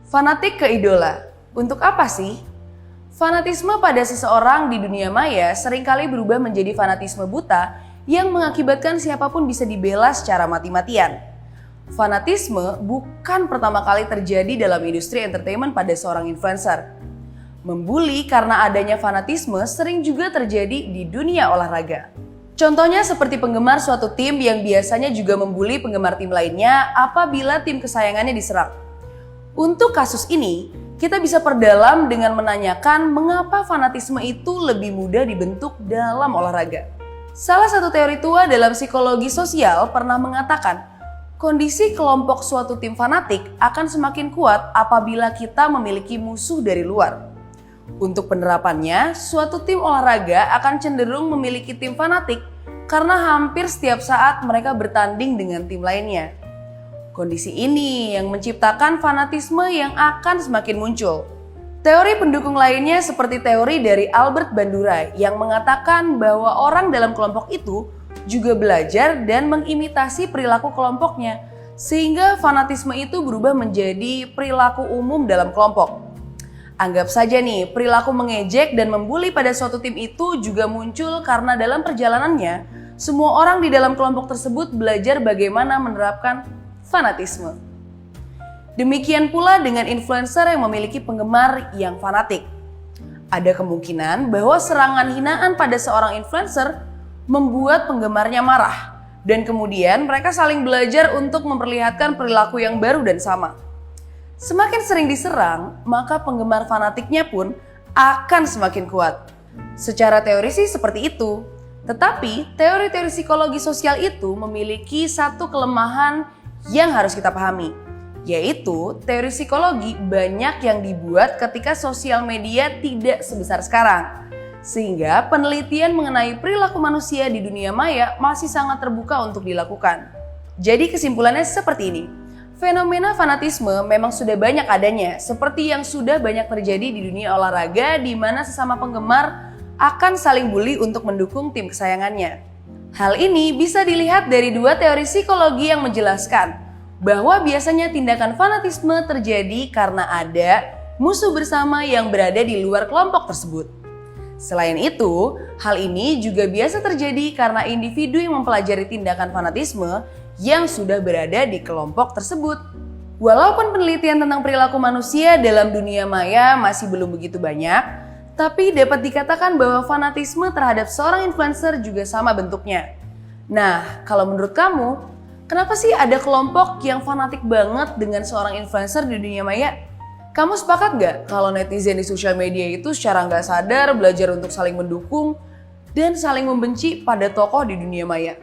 Fanatik ke idola. Untuk apa sih? Fanatisme pada seseorang di dunia maya seringkali berubah menjadi fanatisme buta yang mengakibatkan siapapun bisa dibela secara mati-matian. Fanatisme bukan pertama kali terjadi dalam industri entertainment pada seorang influencer. Membuli karena adanya fanatisme sering juga terjadi di dunia olahraga. Contohnya seperti penggemar suatu tim yang biasanya juga membuli penggemar tim lainnya apabila tim kesayangannya diserang. Untuk kasus ini, kita bisa perdalam dengan menanyakan mengapa fanatisme itu lebih mudah dibentuk dalam olahraga. Salah satu teori tua dalam psikologi sosial pernah mengatakan, kondisi kelompok suatu tim fanatik akan semakin kuat apabila kita memiliki musuh dari luar. Untuk penerapannya, suatu tim olahraga akan cenderung memiliki tim fanatik karena hampir setiap saat mereka bertanding dengan tim lainnya. Kondisi ini yang menciptakan fanatisme yang akan semakin muncul. Teori pendukung lainnya seperti teori dari Albert Bandura yang mengatakan bahwa orang dalam kelompok itu juga belajar dan mengimitasi perilaku kelompoknya, sehingga fanatisme itu berubah menjadi perilaku umum dalam kelompok. Anggap saja nih, perilaku mengejek dan membuli pada suatu tim itu juga muncul karena dalam perjalanannya, semua orang di dalam kelompok tersebut belajar bagaimana menerapkan fanatisme. Demikian pula dengan influencer yang memiliki penggemar yang fanatik. Ada kemungkinan bahwa serangan hinaan pada seorang influencer membuat penggemarnya marah, dan kemudian mereka saling belajar untuk memperlihatkan perilaku yang baru dan sama. Semakin sering diserang, maka penggemar fanatiknya pun akan semakin kuat. Secara teori sih seperti itu, tetapi teori-teori psikologi sosial itu memiliki satu kelemahan yang harus kita pahami, yaitu teori psikologi banyak yang dibuat ketika sosial media tidak sebesar sekarang, sehingga penelitian mengenai perilaku manusia di dunia maya masih sangat terbuka untuk dilakukan. Jadi kesimpulannya seperti ini, fenomena fanatisme memang sudah banyak adanya, seperti yang sudah banyak terjadi di dunia olahraga di mana sesama penggemar akan saling bully untuk mendukung tim kesayangannya. Hal ini bisa dilihat dari dua teori psikologi yang menjelaskan bahwa biasanya tindakan fanatisme terjadi karena ada musuh bersama yang berada di luar kelompok tersebut. Selain itu, hal ini juga biasa terjadi karena individu yang mempelajari tindakan fanatisme yang sudah berada di kelompok tersebut. Walaupun penelitian tentang perilaku manusia dalam dunia maya masih belum begitu banyak, tapi dapat dikatakan bahwa fanatisme terhadap seorang influencer juga sama bentuknya. Nah, kalau menurut kamu, kenapa sih ada kelompok yang fanatik banget dengan seorang influencer di dunia maya? Kamu sepakat gak kalau netizen di sosial media itu secara nggak sadar belajar untuk saling mendukung dan saling membenci pada tokoh di dunia maya?